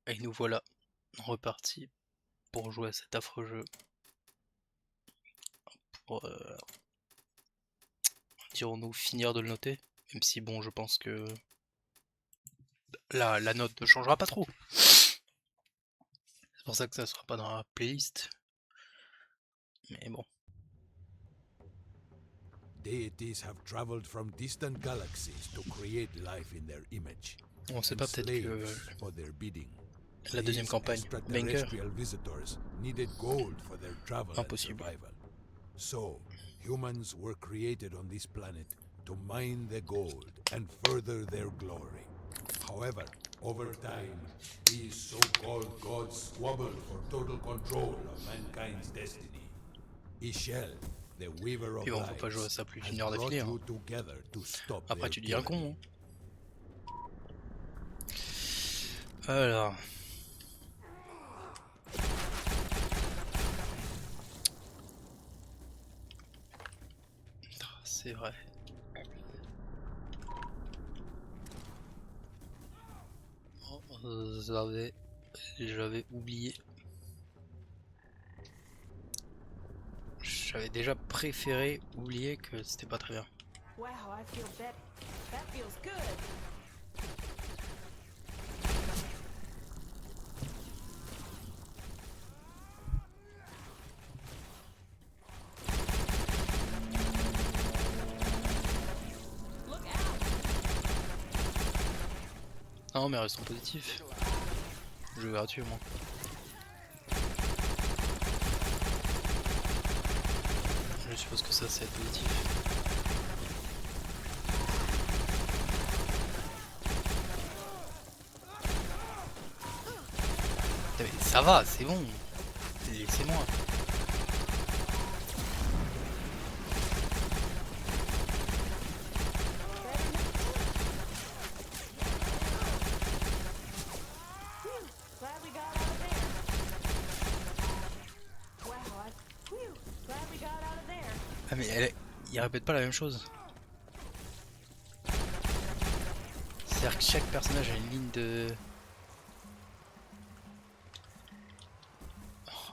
Et nous voilà repartis pour jouer à cet affreux jeu. Pour, dirons-nous, finir de le noter. Même si bon, je pense que la note ne changera pas trop. C'est pour ça que ça sera pas dans la playlist. Mais bon. Deities have traveled from distant galaxies to create life in their image. On sait pas, peut-être que for their bidding. la deuxième campagne, Banker, Visitors needed gold for their travel and impossible. survival. So, humans were created on this planet to mine the gold and further their glory. However, over time, these so-called gods squabbled for total control of mankind's destiny. Ishel, the weaver of Puis bon, faut lives, pas jouer à ça plus has d'une heure brought d'affilée. you together to stop Après, their tu deviens tyranny. con. Alors. C'est vrai. Oh, j'avais oublié. J'avais déjà préféré oublier que c'était pas très bien. Wow, I feel better. That feels good. Look out. Non, mais restons positifs. Jeu gratuit, moi. Je suppose que ça, c'est être positif. Mais ça va, c'est bon. Laissez-moi. Glad we got out of there. Wow, glad we got out of there. Ah mais il répète pas la même chose. C'est-à-dire que chaque personnage a une ligne de...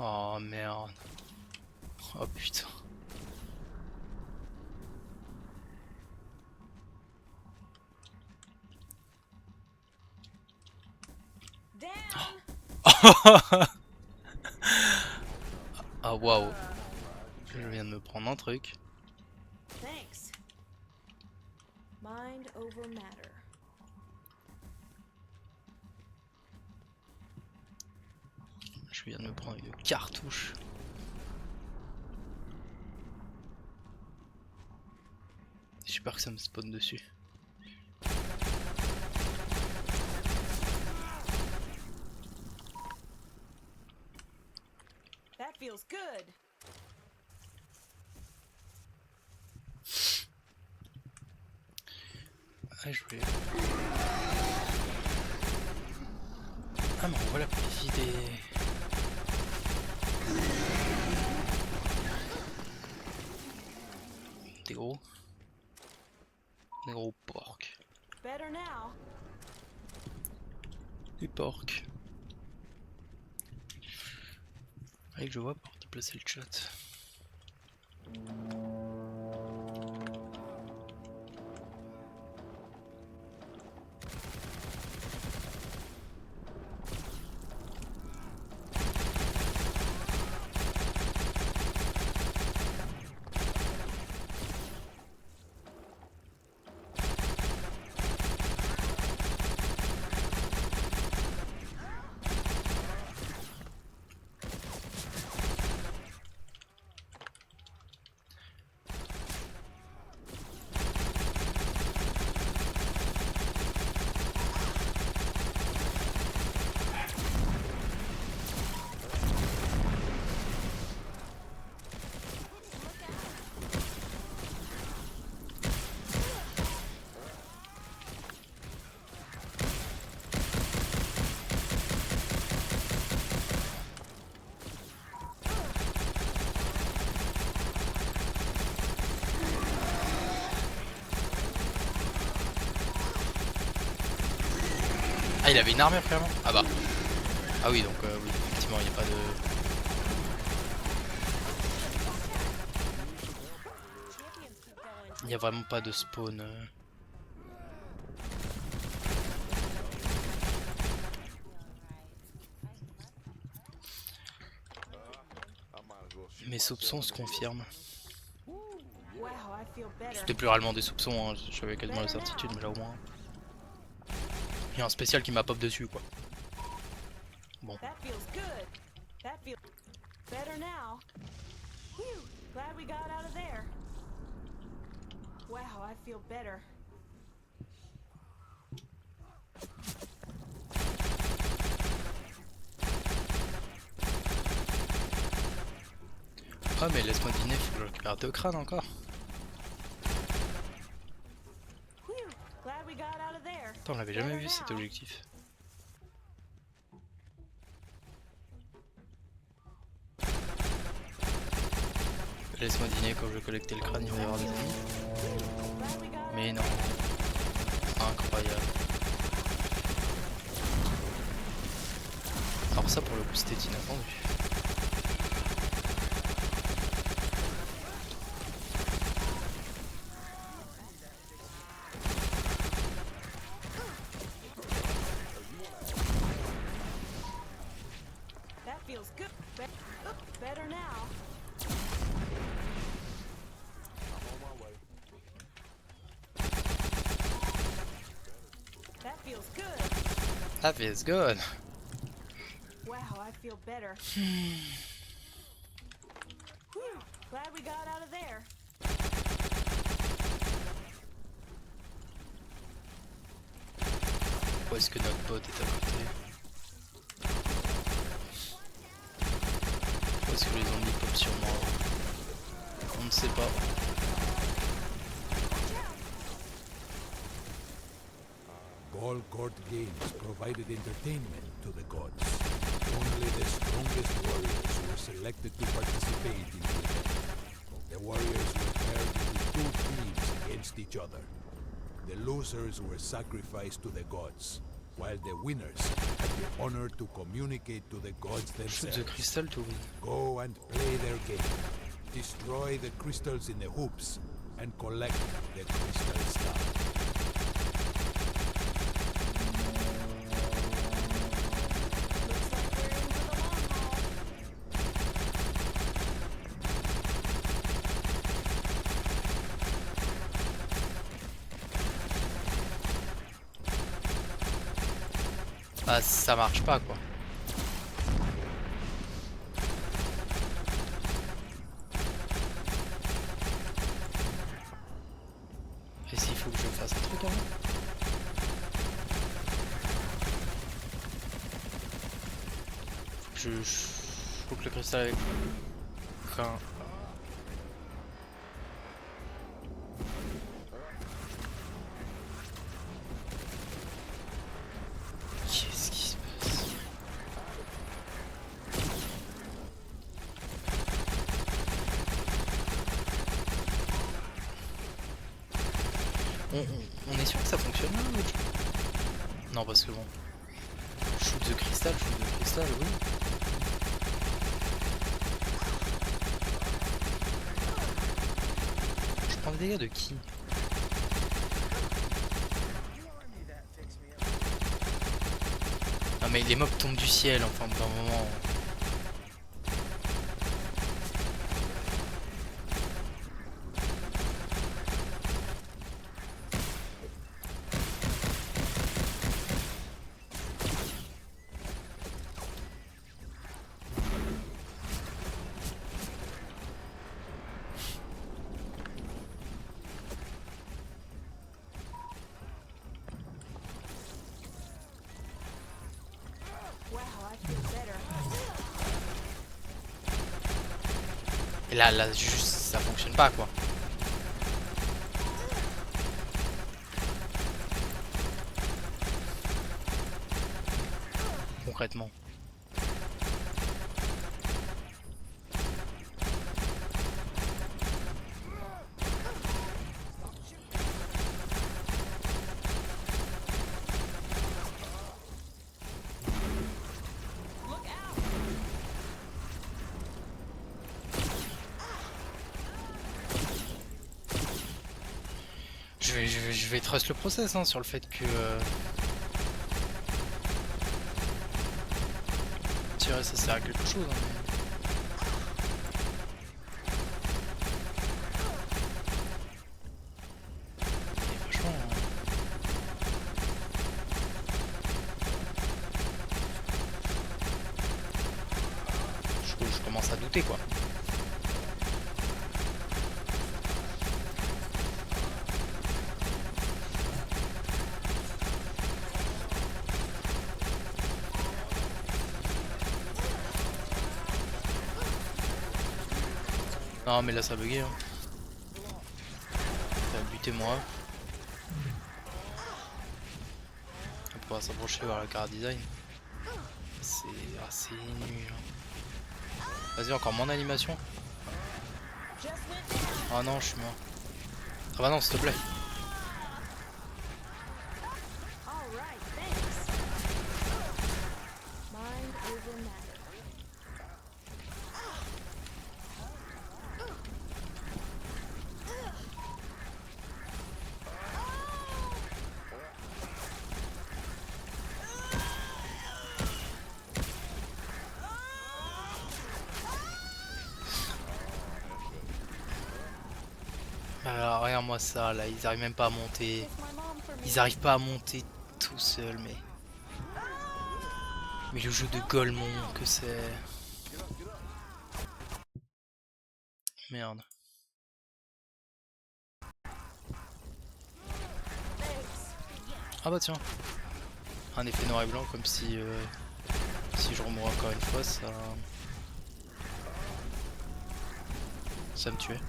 Oh merde. Oh putain. Down. Ah waouh. Je viens de me prendre un truc. Thanks. Mind over matter. Je viens de me prendre une cartouche. J'espère que ça me spawn dessus. That feels good. Ah, je voulais... Ah mais voilà pour les idées. Des gros porcs. Better now. Des porcs. Fallait que je vois pour déplacer le chat. Ah, il avait une armure carrément. Ah bah. Ah oui, donc oui, effectivement, il n'y a pas de... Champions keep going. Il n'y a vraiment pas de spawn. Mes soupçons se confirment. Wow, I feel better. C'était plus réellement des soupçons, hein. J'avais quasiment la certitude, mais là au moins... Il y a un spécial qui m'a pop dessus, quoi. Bon. That feels good. That feels better now. Whew, glad we got out of there. Wow, I feel better. Ah mais laisse-moi deviner, faut que je récupère 2 crânes encore. Whew, glad we got out of there. Attends, on l'avait jamais vu cet objectif. Laisse-moi deviner, quand je vais collecter le crâne, il va y avoir des ennemis. Glad we got Mais non. Incroyable. Alors ça pour le coup c'était inattendu. that feels good. Better now. That feels good. That feels good. Wow, I feel better. Whew, glad we got out of there. Où est-ce que notre pote est à côté? Où est-ce que les zombies pop sur moi? On ne sait pas. Gol Court Games provided entertainment to the gods. Only the strongest warriors were selected to participate in the event. The warriors were paired into 2 teams against each other. The losers were sacrificed to the gods, while the winners had the honor to communicate to the gods Shoot the themselves. crystal to win. Go and play their game. Destroy the crystals in the hoops and collect the crystal stuff. Looks like we're in for the long haul. Ah ça marche pas quoi. Et s'il faut que je fasse un truc avant? Faut que le cristal avec un... Qu'est-ce qui se passe? On est sûr que ça fonctionne là ou... Non parce que bon... Shoot the crystal, oui. Je prends des dégâts de qui? Non mais les mobs tombent du ciel enfin d'un moment. Wow, I feel better. Et là juste ça fonctionne pas quoi. Concrètement. Je vais trust le process hein, sur le fait que tirer ça sert à quelque chose. Hein, mais franchement, je commence à douter quoi. Non mais là ça a bugué hein. Ça va buter moi. On pourra s'approcher vers le car design. C'est assez nul. Hein. Vas-y encore mon animation. Oh non je suis mort. Ah bah non s'il te plaît. Alors regarde-moi ça là, ils arrivent même pas à monter. Ils arrivent pas à monter tout seuls mais... Mais le jeu de Golemon que c'est... Merde. Ah bah tiens. Un effet noir et blanc comme si... si je remourais encore une fois ça... Ça me tuait.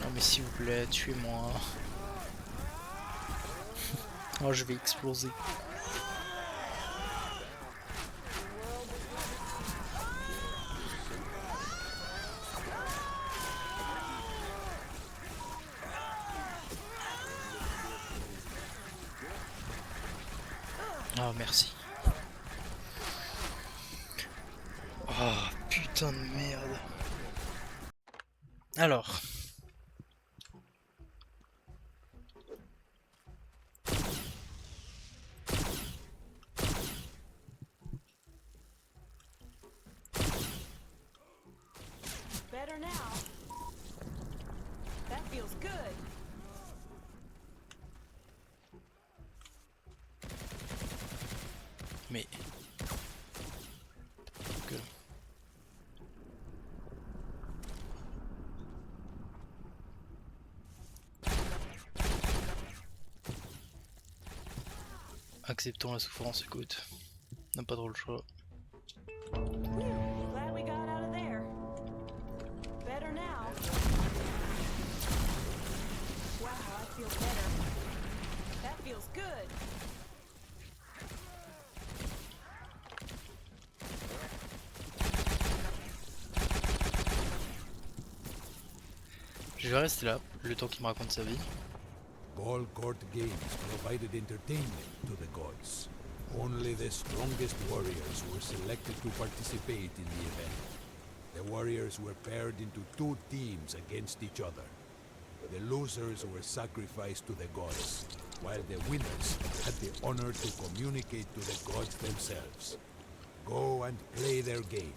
Non mais s'il vous plaît, tuez-moi. Oh je vais exploser. Oh merci. Oh putain de merde. Alors. Better now. That feels good. Mais... Que... Acceptons la souffrance, écoute. On n'a pas trop le choix. Glad we got out of there. Better now. Wow, I feel better. That feels good. Je vais rester là, le temps qu'il me raconte sa vie. Ball Court Games provided entertainment to the gods. Only the strongest warriors were selected to participate in the event. The warriors were paired into two teams against each other. The losers were sacrificed to the gods, while the winners had the honor to communicate to the gods themselves. Go and play their game.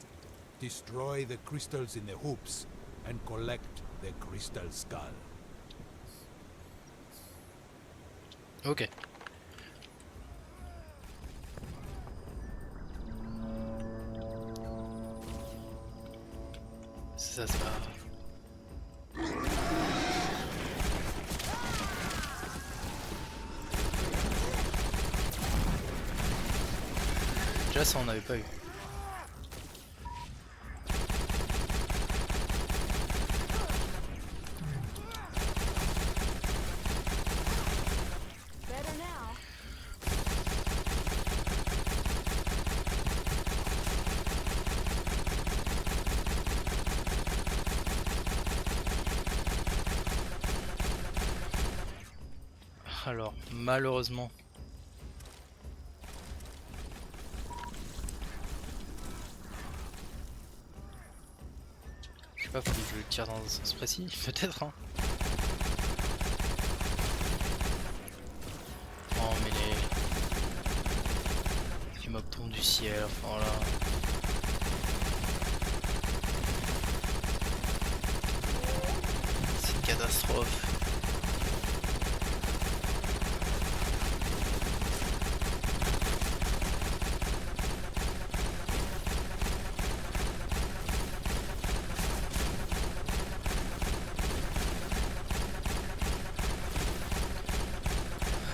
Destroy the crystals in the hoops and collect the crystal skull. Ok. Ça se va. Déjà ça on n'avait pas eu. Better now. Alors, malheureusement. Je sais pas, faut que je le tire dans un sens précis, peut-être, hein. Oh, mais les mobs tombent du ciel, enfin voilà. C'est une catastrophe.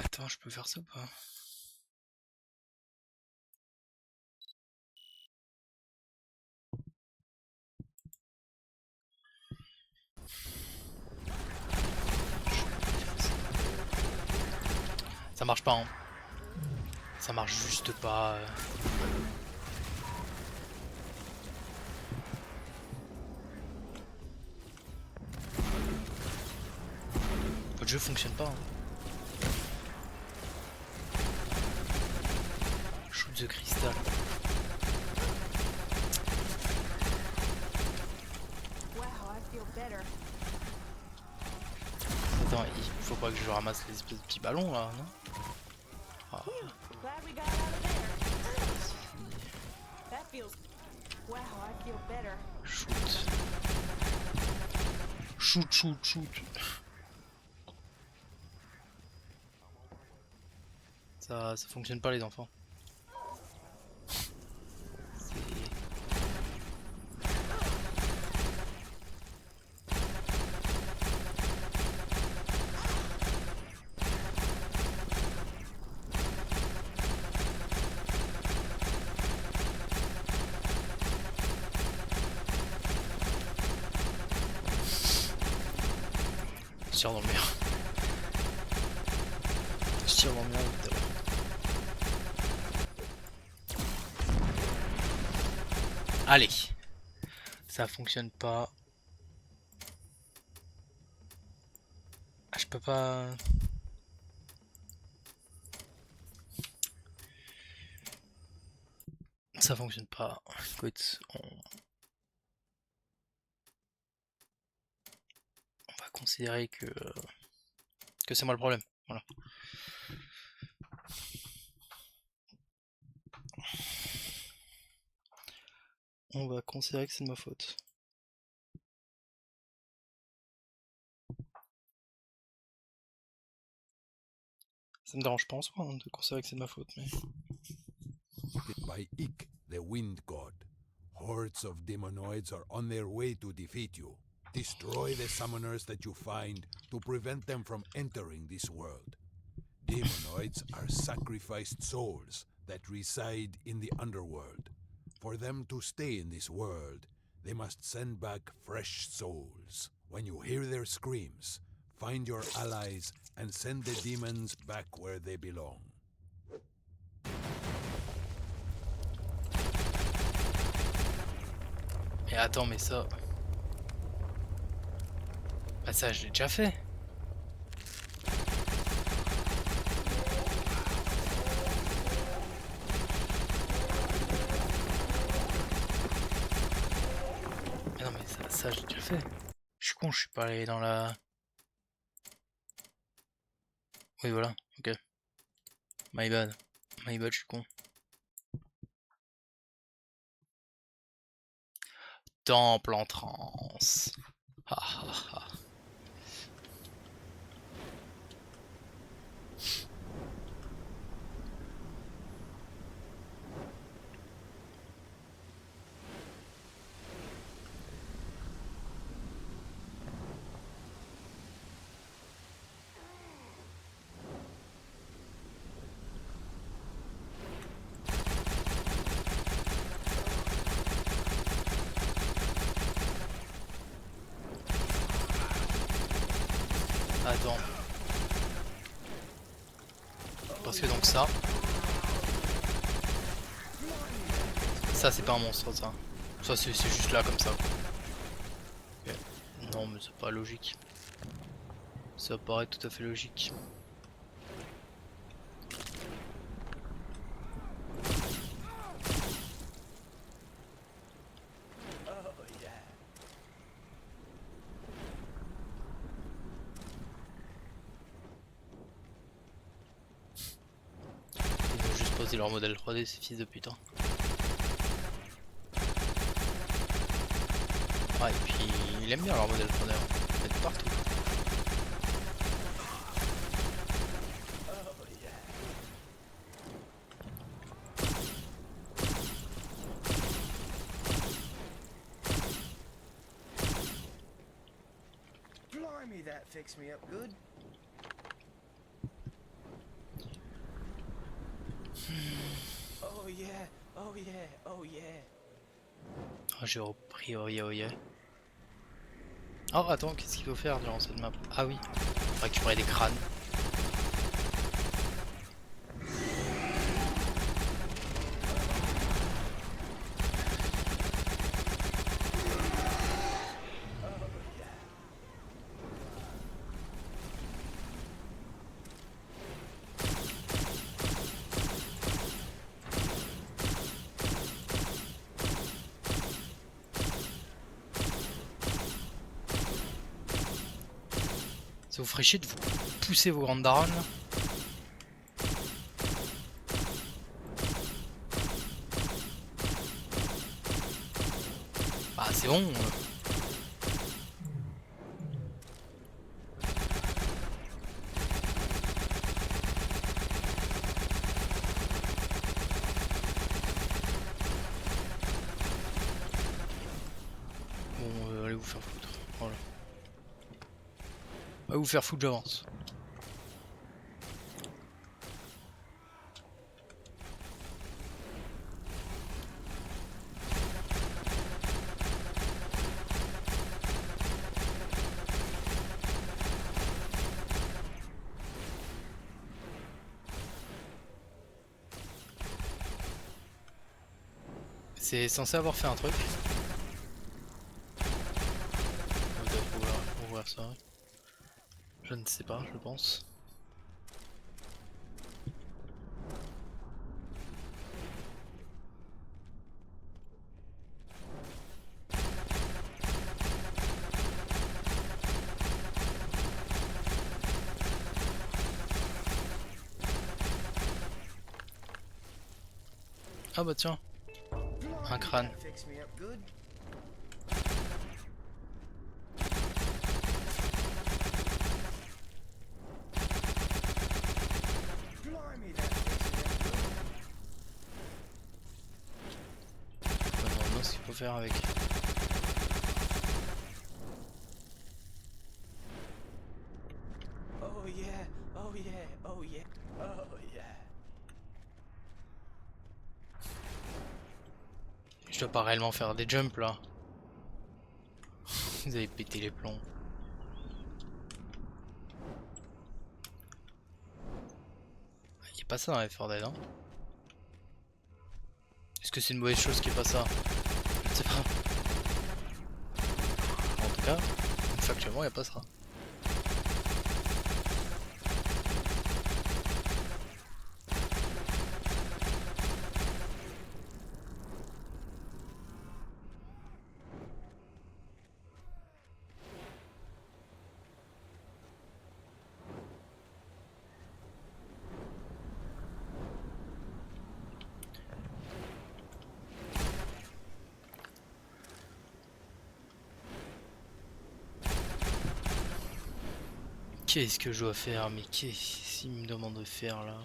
Attends, je peux faire ça ou pas? Ça marche pas, hein. Ça marche juste pas. Votre jeu fonctionne pas, hein. Shoot the crystal. Wow, I feel better. Attends, il faut pas que je ramasse les espèces de petits ballons là, non? Ah, Glad we got out of there. That feels. Wow, I feel better. shoot. Shoot, shoot, shoot. Ça fonctionne pas les enfants. Je tire dans le mur. Je tire dans le mur tout à l'heure. Allez. Ça fonctionne pas. Ah, je peux pas... Ça fonctionne pas. Écoute, on va considérer que c'est moi le problème. Voilà. On va considérer que c'est de ma faute. Ça me dérange pas en soi hein, de considérer que c'est de ma faute, mais... By Ik, the wind god. Hordes of demonoids are on their way to defeat you. Destroy the summoners that you find to prevent them from entering this world. Demonoids are sacrificed souls that reside in the underworld. For them to stay in this world, they must send back fresh souls. When you hear their screams, find your allies and send the demons back where they belong. Mais attends, mais ça... Bah ça, je l'ai déjà fait. Mais non, mais ça j'ai déjà fait. Je suis con, je suis pas allé dans la... Oui, voilà, ok. My bad. My bad, je suis con. Temple en transe. Ha ha ha. Attends. Parce que donc ça c'est pas un monstre ça. Ça c'est juste là comme ça. Okay. Non mais c'est pas logique. Ça paraît tout à fait logique. utiliser leur modèle 3D, ces fils de putain. Ah, et puis il aime bien leur modèle 3D, hein. Ils mettent partout. Blimey, that fixed me up good. Oh yeah, oh yeah, oh yeah. Oh, j'ai repris, oh yeah, oh yeah. Oh, attends, qu'est-ce qu'il faut faire durant cette map? Ah oui, récupérer des crânes. Ça vous ferait chier de vous pousser vos grandes daronnes là? Bah c'est bon. Bon, allez vous faire foutre. Voilà. Va vous faire foutre, j'avance. C'est censé avoir fait un truc. On va peut-être ouvrir ça. Je ne sais pas, je pense. Ah bah tiens, un crâne. That fixed me up good. Blimey, that fixed me up good. Je me demande ce qu'il faut faire avec. Oh yeah, oh yeah, oh yeah, oh yeah. Je dois pas réellement faire des jumps là. Vous avez pété les plombs. Il n'y a pas ça dans Left 4 Dead, hein? Est-ce que c'est une mauvaise chose qu'il n'y ait pas ça? Je ne sais pas. En tout cas, factuellement, il n'y a pas ça. Qu'est-ce que je dois faire? Mais qu'est-ce qu'il me demande de faire là?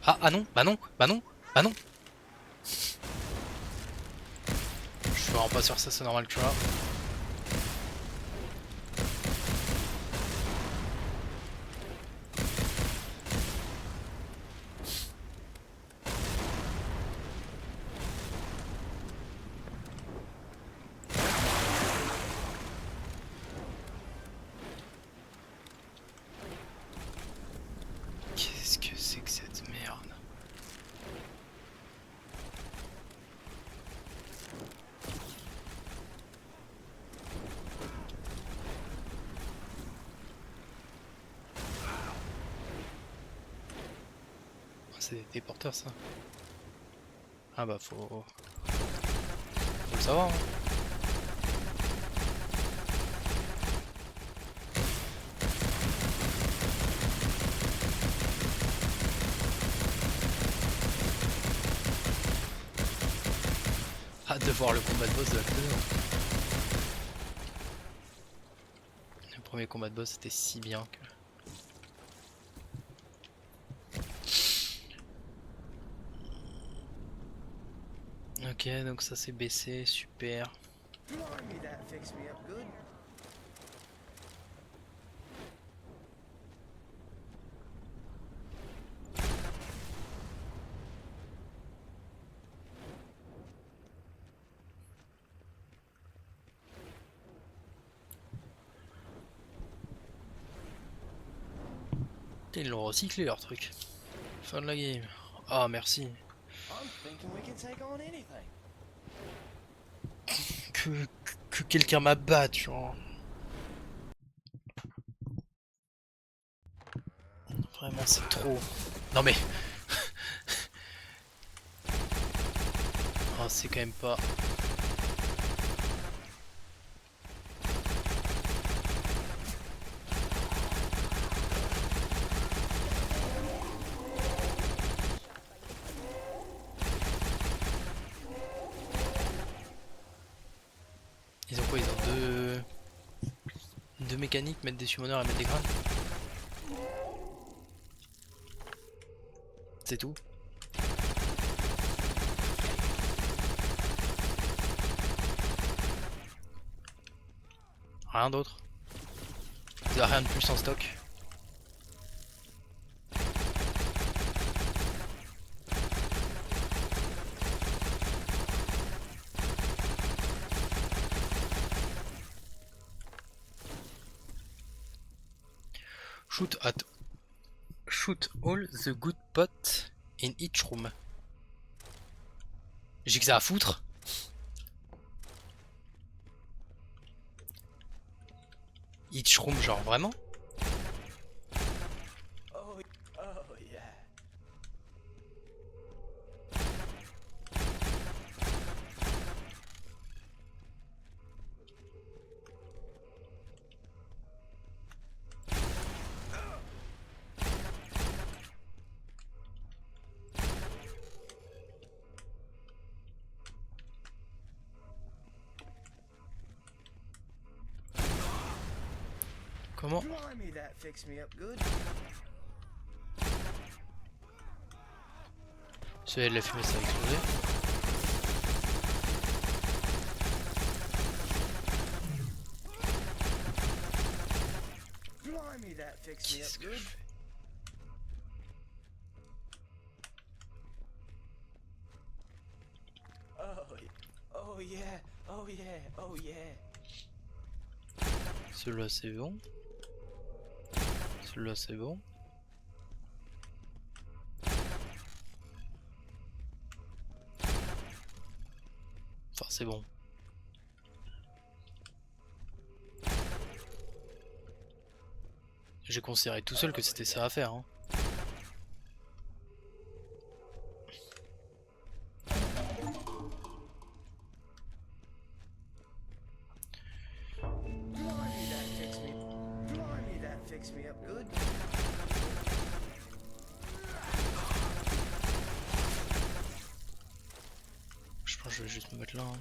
Ah non, bah non, bah non, bah non. Je suis vraiment pas sûr que ça c'est normal, tu vois. Qu'est-ce que c'est que cette merde? c'est des téléporteurs ça. Ah bah faut le savoir. Hein. Hâte de voir le combat de boss de la vidéo. Le premier combat de boss c'était si bien que... Ok, donc ça c'est baissé, super. Blimey, that fixed me up good. Putain, ils l'ont recyclé leur truc. Fin de la game. Ah merci. I'm thinking we can take on anything. Que quelqu'un m'abatte, genre. Vraiment c'est trop. Non mais. Ah c'est quand même pas. Ils ont quoi? Ils ont deux mécaniques, mettre des summoners et mettre des crânes. C'est tout. Rien d'autre. Ils ont rien de plus en stock. Shoot all the good pot in each room. J'ai que ça à foutre. Each room, genre vraiment? Oh yeah. Comment? Blimey, that fixed me up good. C'est la fumée, ça a explosé. Blimey, that fixed me Qu'est-ce up que good. je fais? Oh yeah. Oh yeah. Oh yeah. Celui-là c'est bon. Celui-là c'est bon. Enfin c'est bon. J'ai considéré tout seul que c'était ça à faire. Hein. Blimey, that fixed me up good. Je pense que je vais juste me mettre là. Hein.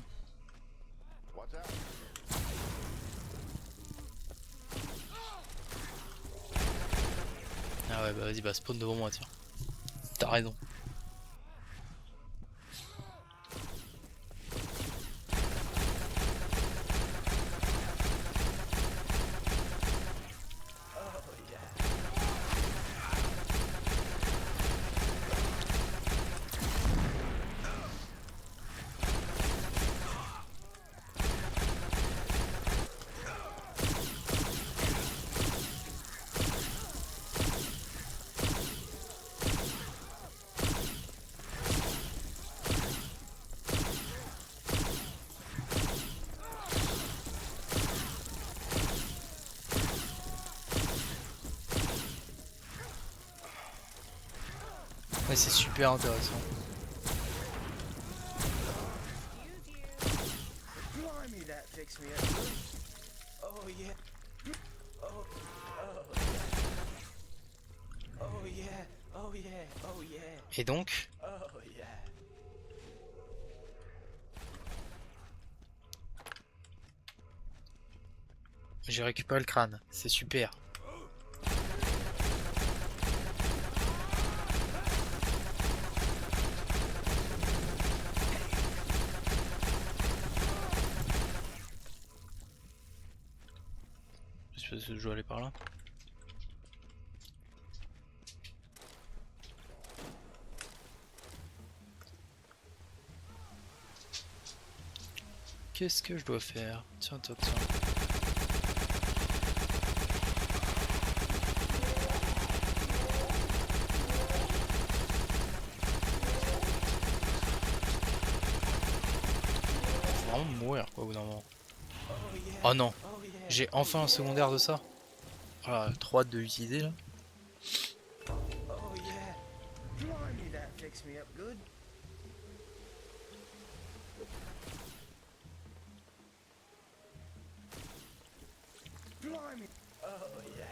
Ah ouais bah vas-y bah spawn devant moi tiens. T'as raison. Ouais, c'est super intéressant. Blimey, that fixed me up good. Oh yeah. Oh, oh yeah. Oh yeah. Oh yeah. Et donc, Oh yeah. j'ai récupéré le crâne. C'est super. J'espère que je dois aller par là. Qu'est-ce que je dois faire? Tiens, tiens, tiens. Faut vraiment mourir quoi au bout d'un moment. Oh yeah. Oh non, Oh yeah. j'ai enfin un secondaire de ça. Voilà, trop hâte de l'utiliser là. Oh yeah. Blimey, that fixed me up good. Blimey. Oh yeah.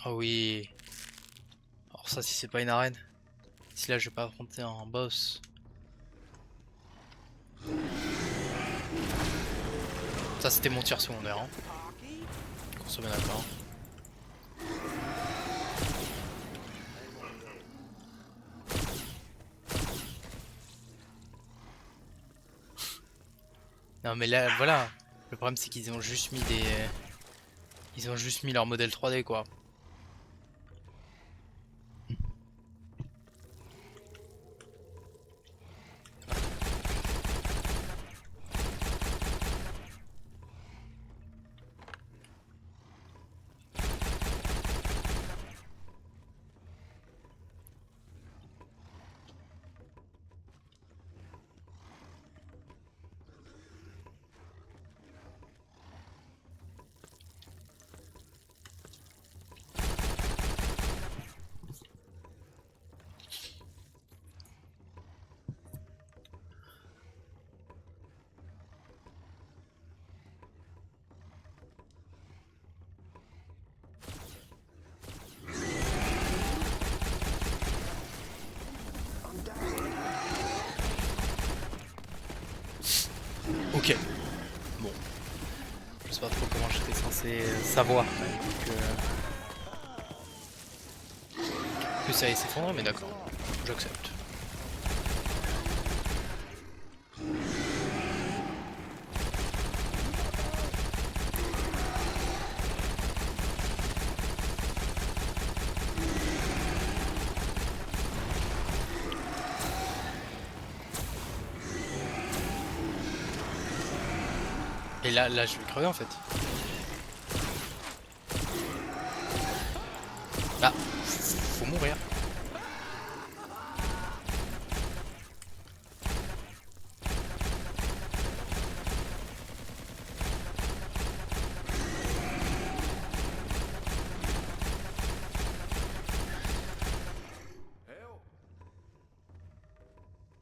Ah oui. Alors ça si c'est pas une arène. Si là je vais pas affronter un boss. Ça c'était mon tir secondaire hein. Qu'on soit bien d'accord. Non mais là voilà. Le problème c'est qu'ils ont juste mis des. Ils ont juste mis leur modèle 3D quoi. Ok. Bon. Je sais pas trop comment j'étais censé savoir que ça allait s'effondrer, mais d'accord. J'accepte. Et là je vais crever en fait. Ah, faut mourir.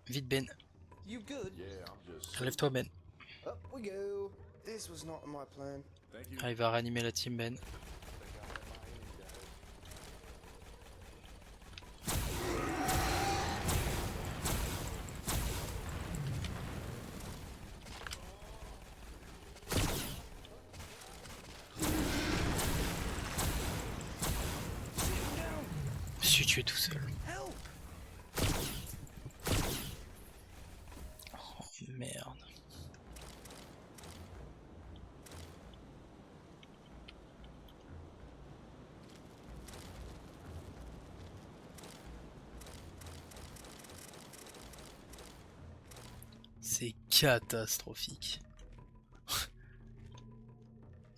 Vite Ben, You good? relève-toi Ben. Up we go. This was not my plan. Ah, il va réanimer la team Ben. Je suis tué tout seul. Oh merde. C'est catastrophique.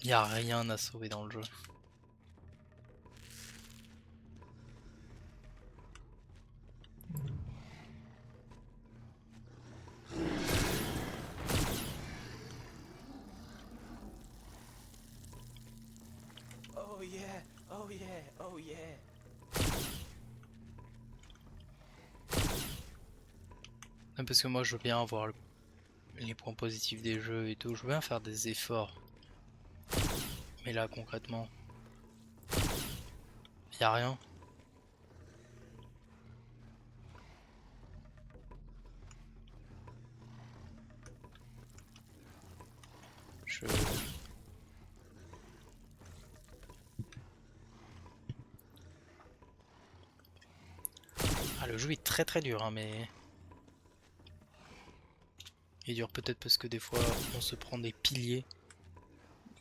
Y a rien à sauver dans le jeu. Oh yeah, oh yeah, oh yeah. Non, parce que moi je veux bien avoir les points positifs des jeux et tout, je veux bien faire des efforts. Mais là concrètement, y a rien. Je... Ah, le jeu est très dur, hein, mais... Il est dur peut-être parce que des fois on se prend des piliers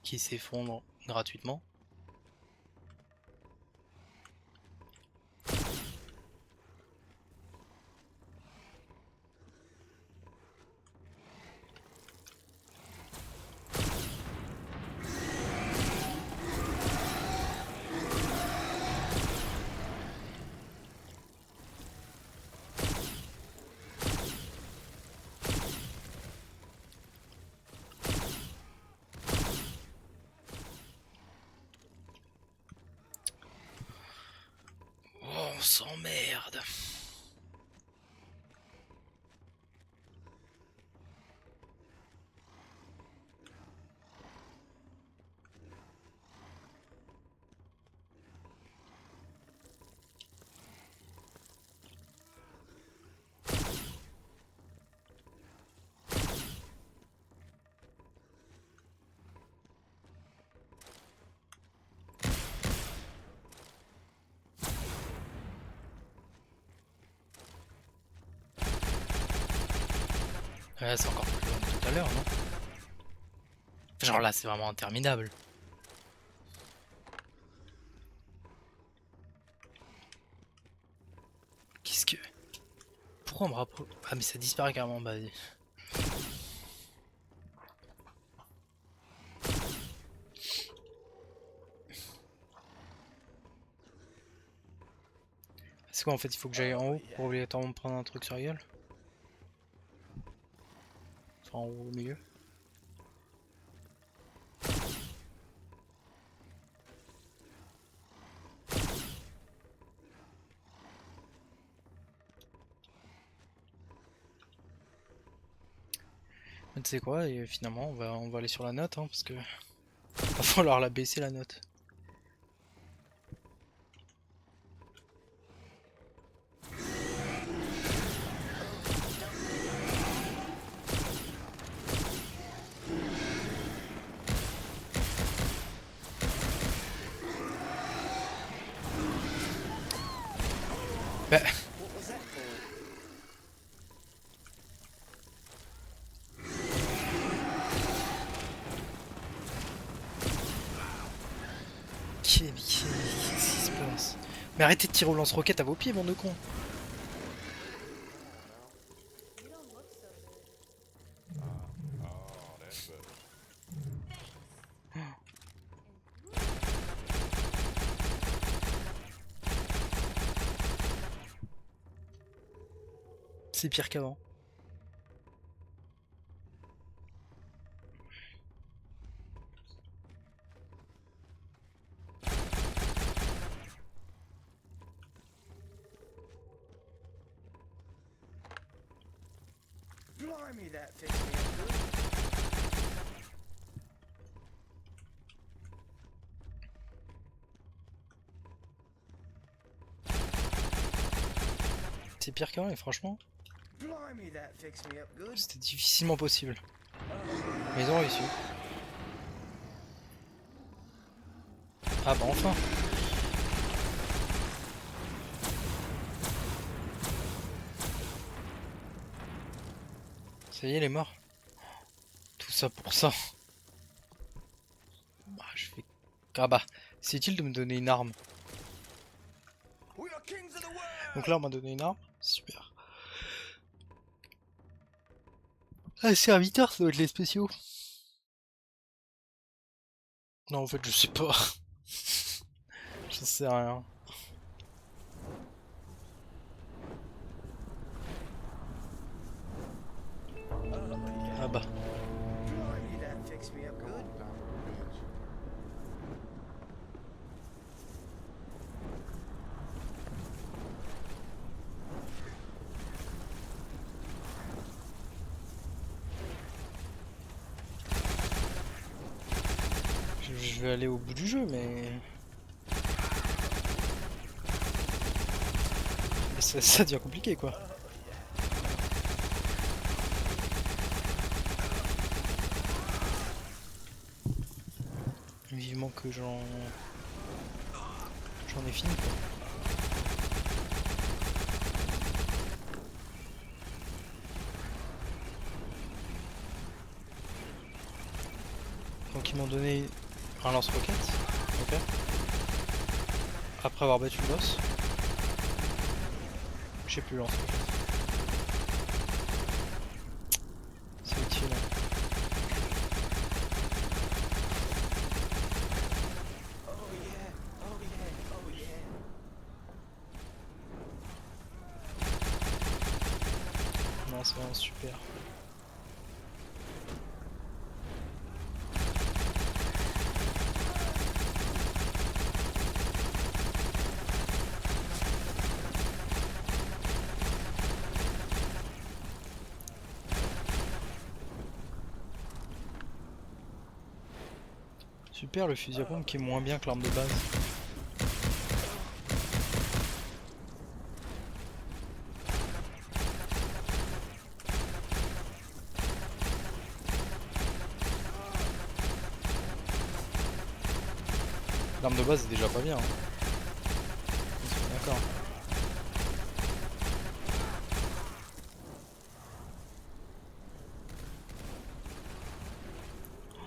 qui s'effondrent gratuitement. Oh, on s'emmerde. Ouais, c'est encore plus long que tout à l'heure, non? Genre là, c'est vraiment interminable. Qu'est-ce que... Pourquoi on me rapproche... Ah mais ça disparaît carrément, bah... C'est quoi en fait, il faut que j'aille en haut pour obligatoirement me prendre un truc sur la gueule? Enfin en haut au milieu. Mais tu sais quoi, et finalement on va aller sur la note, hein, parce que... Va falloir la baisser la note. Bah... What was that for? Qu'est-ce qui se passe? Mais arrêtez de tirer au lance-roquette à vos pieds, bande de cons! You don't look so good. Oh, that's better. C'est pire qu'avant. Blimey, that fixed me up good. C'est pire qu'avant et franchement, Blimey, that fixed me up good. c'était difficilement possible. Mais ils ont réussi. Ah bah enfin! Ça y est, il est mort. Tout ça pour ça. Ah, je fais... Ah bah, c'est utile de me donner une arme. We are kings of the world. Donc là, on m'a donné une arme. Super. Ah, serviteur, ça doit être les spéciaux. Non, en fait, je sais pas. J'en sais rien. Ah bah. Blimey, that fixed me up good. Je vais aller au bout du jeu, mais ça devient compliqué, quoi. Vivement que j'en ai fini, quoi. Donc ils m'ont donné un lance-roquette, ok. Après avoir battu le boss. Je sais plus le lance-roquette. C'est utile. Oh yeah, oh yeah, oh yeah. Non, c'est vraiment super. Super le fusil à pompe qui est moins bien que l'arme de base. L'arme de base est déjà pas bien. Hein. On se met d'accord.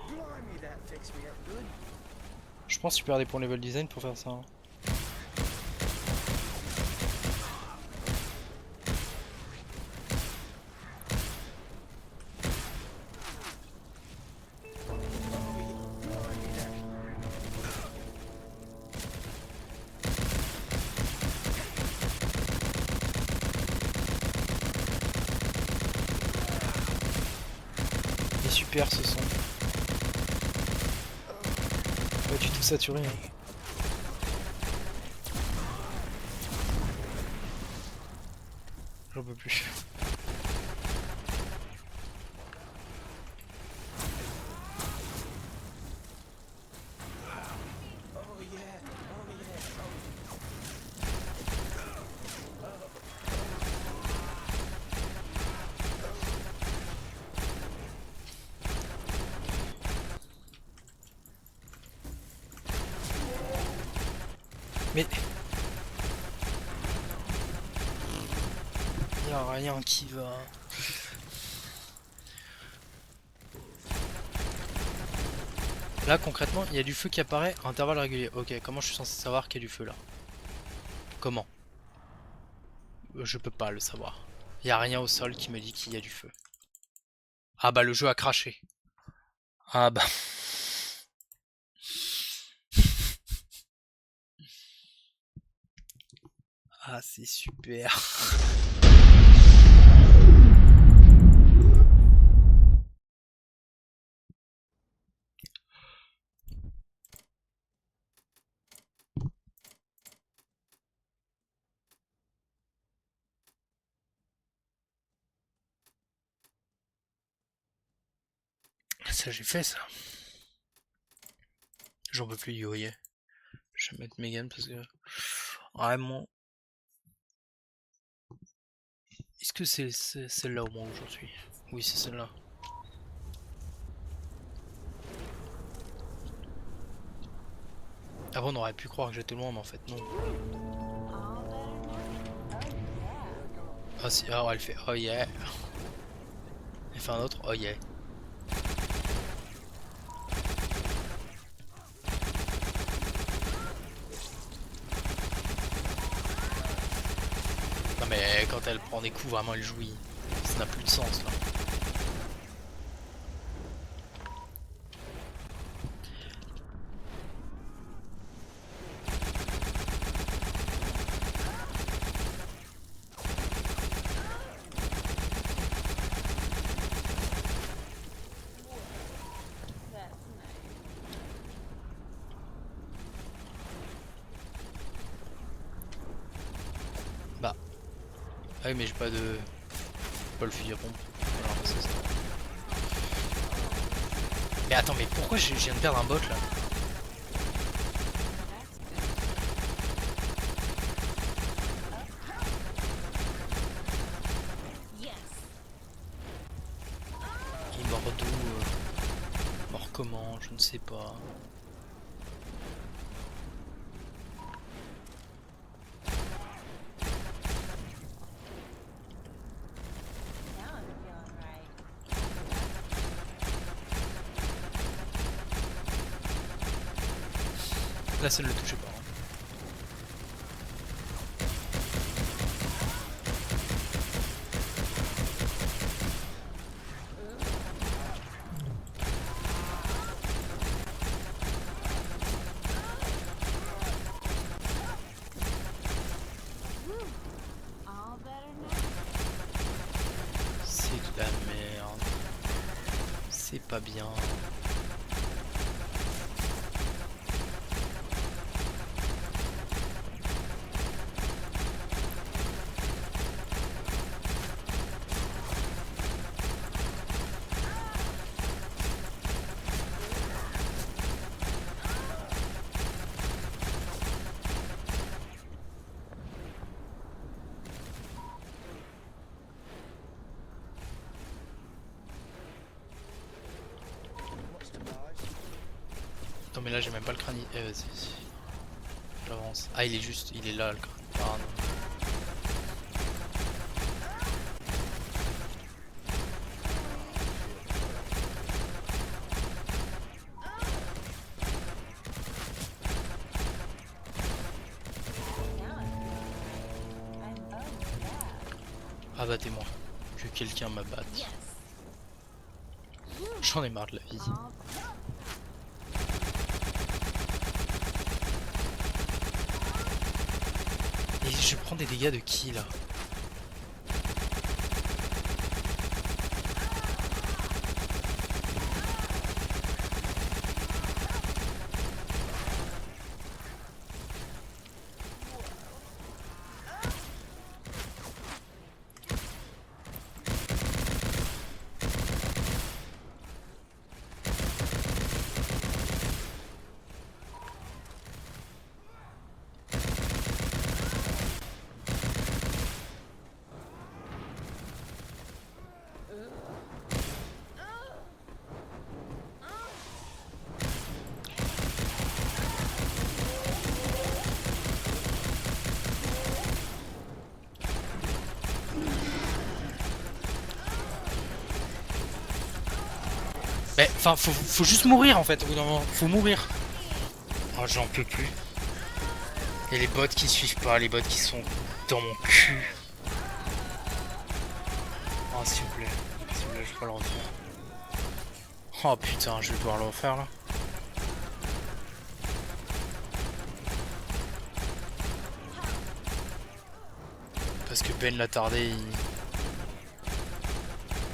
Blimey, that fixed me up good. Je pense que tu perds des points level design pour faire ça. Hein. Il est super ce son. Ouais, tu tout saturé. Hein. J'en peux plus. Oh yeah, oh yeah, Mais y a rien qui va. Là concrètement, il y a du feu qui apparaît à intervalles réguliers. Ok, comment je suis censé savoir qu'il y a du feu là? Comment? Je peux pas le savoir. Il y a rien au sol qui me dit qu'il y a du feu. Ah bah le jeu a craché. Ah bah. Ah c'est super. Ça j'ai fait ça. J'en peux plus du voyez. Je vais mettre Megan parce que vraiment. Est-ce que c'est celle-là au moins où j'en suis? Oui c'est celle-là. Avant on aurait pu croire que j'étais loin mais en fait non. Ah si, ah elle fait oh yeah. Elle fait un autre oh yeah. Non mais quand elle prend des coups vraiment elle jouit. Ça n'a plus de sens là. Ah oui mais j'ai pas de... Pas le fusil à pompe. Alors, c'est ça. Mais attends mais pourquoi je viens de perdre un bot là? Il est mort d'où mort comment? Je ne sais pas. Là ça ne le touchait pas. Hein. All better now. C'est de la merde. C'est pas bien. Non mais là j'ai même pas le crâne. Eh vas-y. J'avance. Ah il est juste, il est là le crâne. Ah non. Abattez-moi. Que quelqu'un m'abatte. J'en ai marre de la vie. Et je prends des dégâts de qui là? Mais enfin faut juste mourir en fait au bout d'un moment. Faut mourir. Oh j'en peux plus. Et les bots qui suivent pas, les bots qui sont dans mon cul. Oh s'il vous plaît, je vais pas le refaire. Oh putain, je vais devoir le refaire là. Parce que Ben l'attardé il...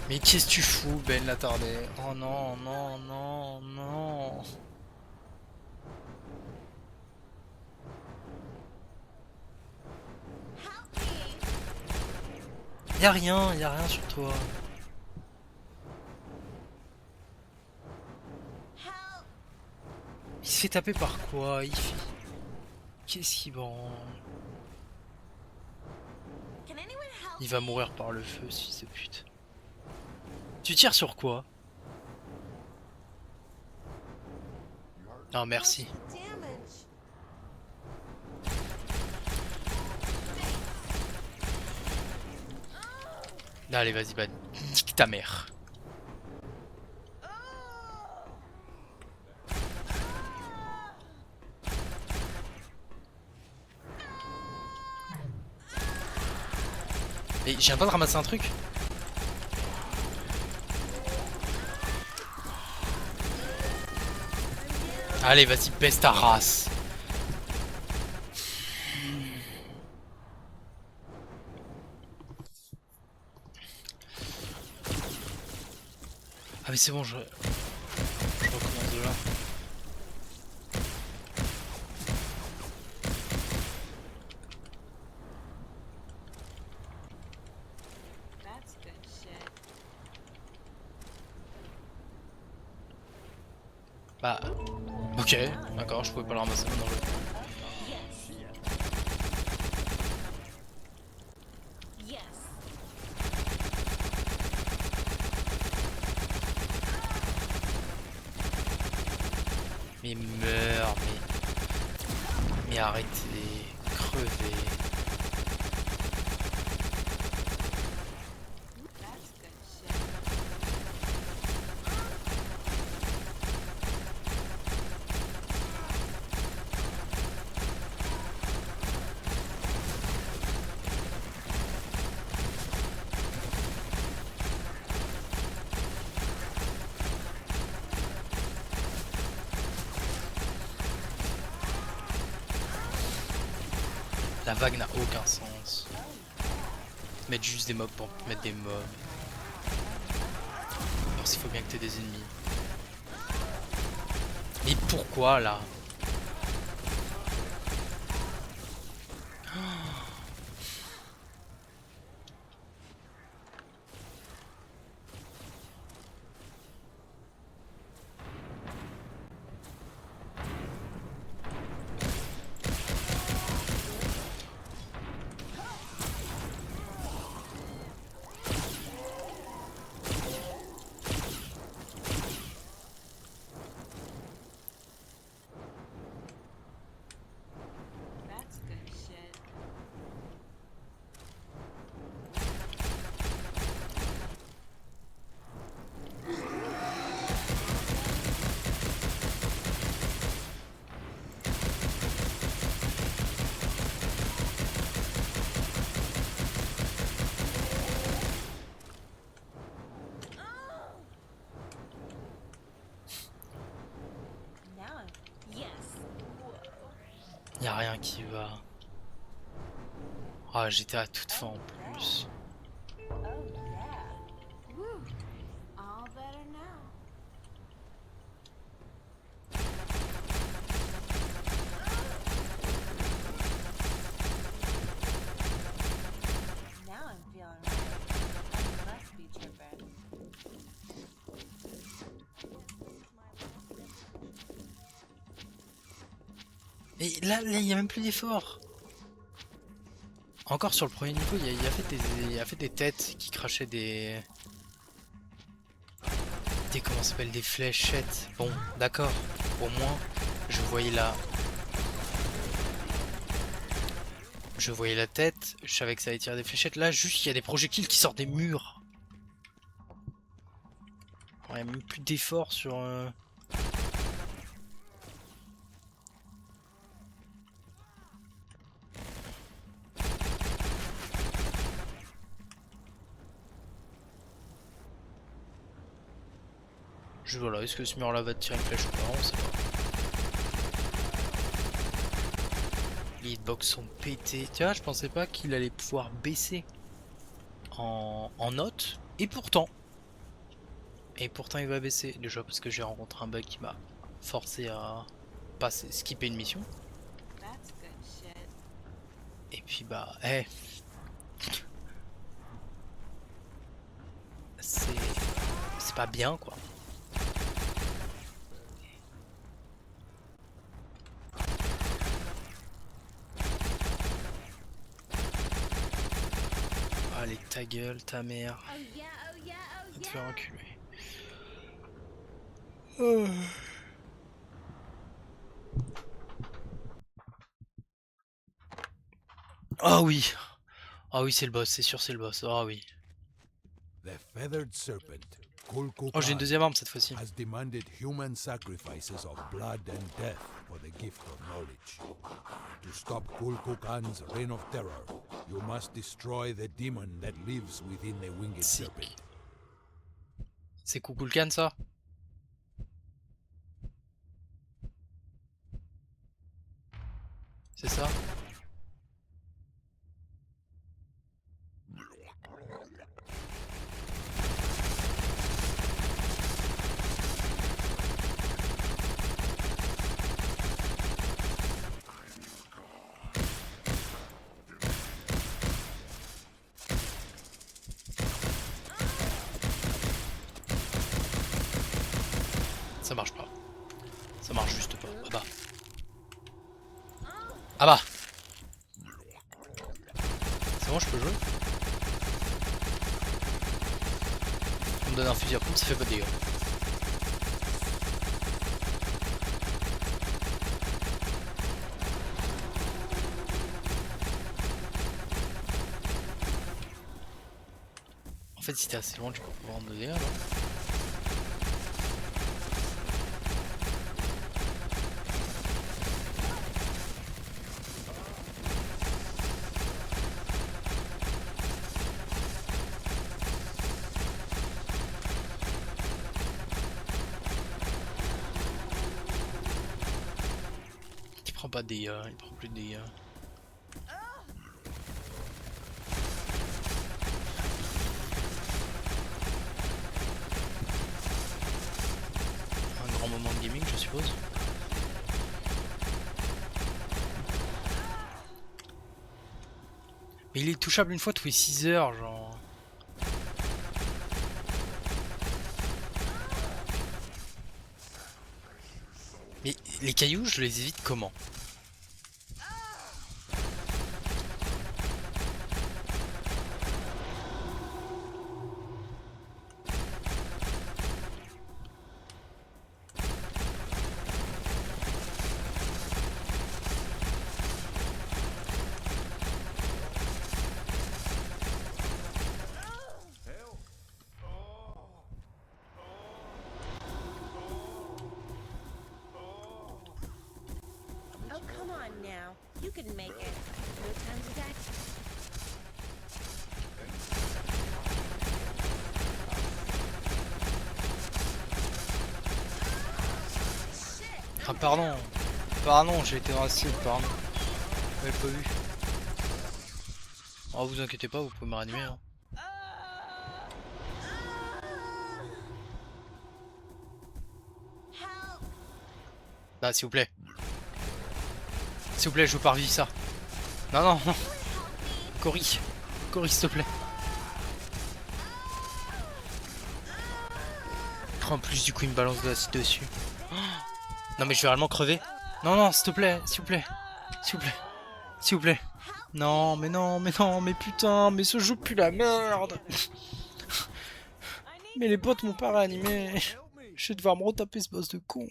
Mais qu'est-ce que tu fous Ben l'attardé? Oh non, non, non, non. Y'a rien sur toi. Il se fait taper par quoi? Il fait... Qu'est-ce qu'il branle? Il va mourir par le feu, ce fils de pute. Tu tires sur quoi? Ah merci. Allez vas-y bah nique ta mère. Mais je viens pas de ramasser un truc. Allez vas-y baisse ta race. Ah mais c'est bon je recommence de là. Bah, ok, d'accord, je pouvais pas le ramasser maintenant. Mais meurs, mais arrêtez, crevez. That's good shit. La vague n'a aucun sens. Mettre juste des mobs pour mettre des mobs. Alors s'il faut bien que t'aies des ennemis. Mais pourquoi là? That's good shit. Now I'm... Yes. Whoa. Y'a rien qui va. Ah, j'étais à toute fin en plus. Oh yeah. Woo. All better now. Now I'm feeling right. I must be tripping. Et là, il y a même plus d'effort. Encore sur le premier niveau, il a fait des têtes qui crachaient des comment ça s'appelle, des fléchettes. Bon, d'accord. Au moins, je voyais la tête. Je savais que ça allait tirer des fléchettes. Là, juste, il y a des projectiles qui sortent des murs. Il n'y a même plus d'effort sur. Voilà, est-ce que ce mur là va tirer une flèche ou pas? On sait pas. Les hitbox sont pétés. Tiens, je pensais pas qu'il allait pouvoir baisser en note. Et pourtant il va baisser. Déjà parce que j'ai rencontré un bug qui m'a forcé à passer, skipper une mission. That's good shit. Et puis bah, c'est pas bien quoi. Allez, ta gueule, ta mère. Oh yeah, oh yeah, oh Va te yeah. faire enculer. Ah oui. Ah oui, c'est le boss, c'est sûr, c'est le boss. Ah oui. The feathered serpent, Kulku Oh, j'ai une Khan, deuxième arme cette fois-ci. has demanded human sacrifices of blood and death for the gift of knowledge. To stop Kulku Khan's reign of terror, you must destroy the demon that lives within the winged Sick. serpent. C'est Kukulkan ça? C'est ça? Ça marche pas. Ça marche juste pas. Ah bah. Ah bah. C'est bon, je peux jouer. On me donne un fusil à pompe, ça fait pas de dégâts. En fait, si t'es assez loin, tu peux pouvoir me dégâts, non? Il prend pas de dégâts, il prend plus de dégâts. Un grand moment de gaming, je suppose. Mais il est touchable une fois tous les 6 heures, genre. Mais les cailloux, je les évite comment? Oh, come on now. You can make it. No time to die. Ah pardon. Pardon, j'ai été dans la cible, pardon. J'avais pas vu. Oh, vous inquiétez pas, vous pouvez me réanimer. Hein. Là, s'il vous plaît. S'il vous plaît, je veux pas revivre ça. Non, non, non. Cory. Cory, s'il te plaît. En plus, du coup, il me balance de l'acide dessus. Oh. Non, mais je vais réellement crever. Non, non, s'il te plaît, s'il vous plaît. S'il vous plaît. S'il vous plaît. Non, mais non, mais non, mais putain, mais ce jeu pue la merde. Mais les potes m'ont pas réanimé. Je vais devoir me retaper ce boss de con.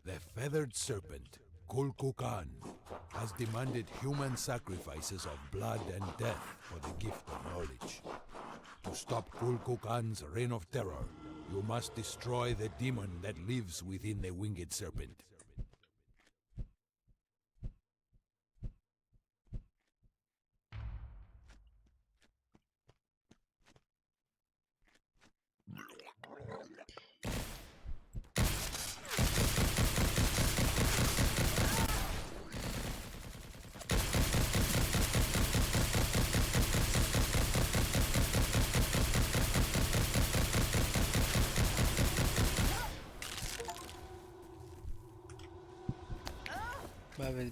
The feathered serpent, Kulkukan, has demanded human sacrifices of blood and death for the gift of knowledge. To stop Kulkukan's reign of terror, you must destroy the demon that lives within the winged serpent.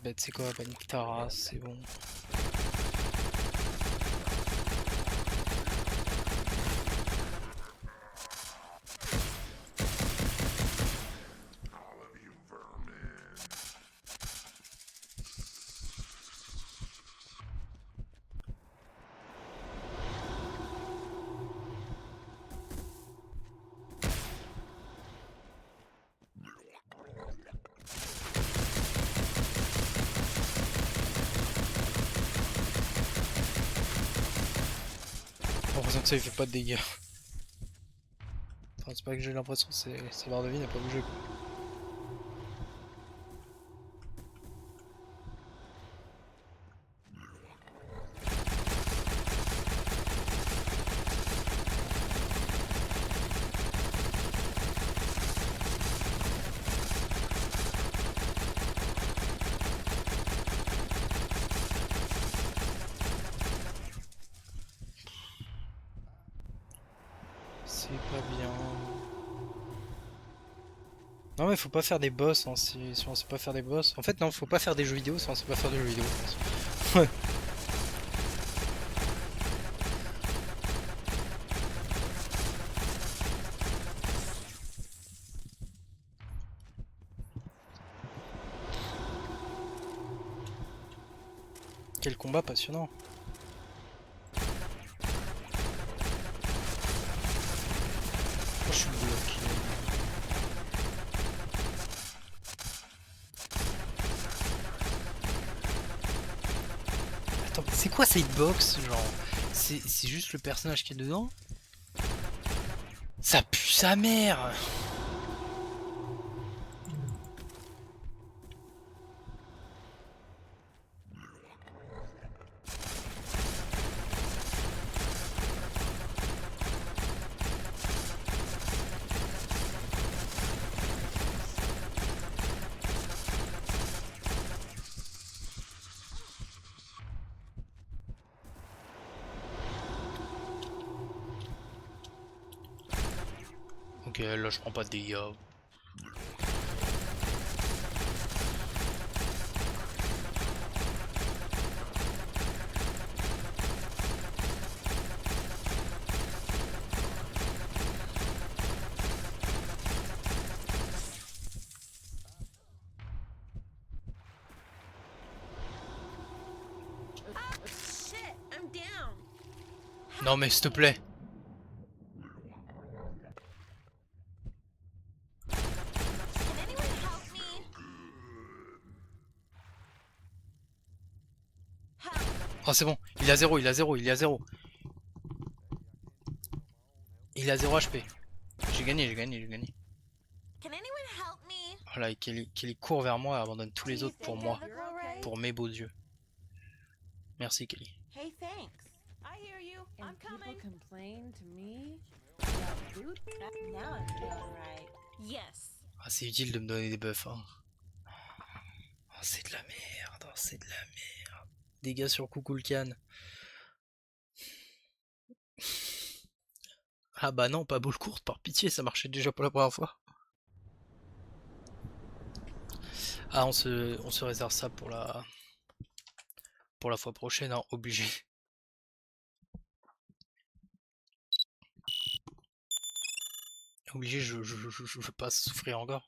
Bah tu sais quoi, bah nique ta race, c'est bon. J'ai l'impression que ça il fait pas de dégâts. Enfin c'est pas que j'ai l'impression, sa barre de vie n'a pas bougé quoi. C'est pas bien. Non mais faut pas faire des boss hein, si on sait pas faire des boss. En fait non, faut pas faire des jeux vidéo si on sait pas faire de jeux vidéo, je pense. Ouais. Quel combat passionnant. Oh, je suis bloqué. Attends, mais c'est quoi cette hitbox genre? C'est juste le personnage qui est dedans? Ça pue sa mère! Ok, là je prends pas de dégâts. Shit, I'm down. Non mais s'il te plaît. Can anyone help me? Help. Oh c'est bon, il a 0, il a 0, il a 0. Il a 0 HP. J'ai gagné, j'ai gagné, j'ai gagné. Can anyone help me? Voilà, et Kelly court vers moi et abandonne tous les autres pour moi. Pour mes beaux yeux. Merci Kelly. Hey, thanks. I hear you. And I'm coming. people complain to me about food. Now I'm feeling right. Yes. Ah, c'est utile de me donner des buffs. Hein. Oh, c'est de la merde, oh, c'est de la merde. Dégâts sur Kukulkan. Ah bah non, pas boule courte, par pitié, ça marchait déjà pour la première fois. Ah, on se réserve ça pour la fois prochaine, hein, obligé. Obligé, je veux pas souffrir encore.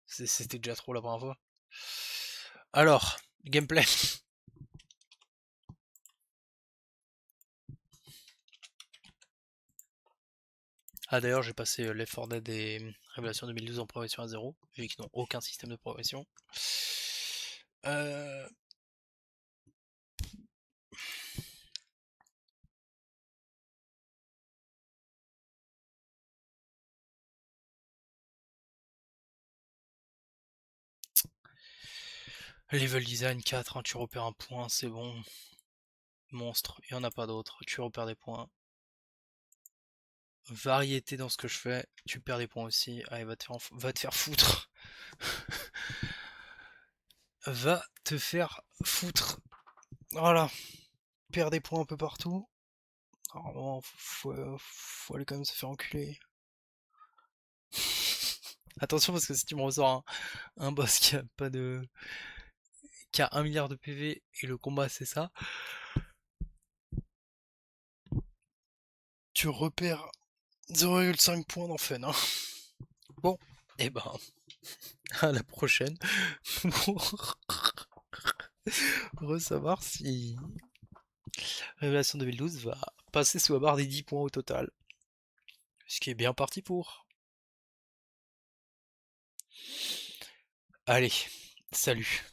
C'était déjà trop la première fois. Alors, gameplay. Ah d'ailleurs j'ai passé Left 4 Dead et Révélation 2012 en progression à 0, vu qu'ils n'ont aucun système de progression. Level design 4, hein, tu repères un point, c'est bon. Monstre, il n'y en a pas d'autre, tu repères des points. Variété dans ce que je fais, tu perds des points aussi. Allez, va te faire foutre. Va te faire foutre. Voilà. Perds des points un peu partout. Normalement, faut aller quand même se faire enculer. Attention parce que si tu me ressors un boss qui a pas de... qui a 1 milliard de PV et le combat c'est ça, tu repères 0,5 points dans fun. Hein. Bon, et ben, à la prochaine pour savoir si Révélation 2012 va passer sous la barre des 10 points au total. Ce qui est bien parti pour. Allez, salut.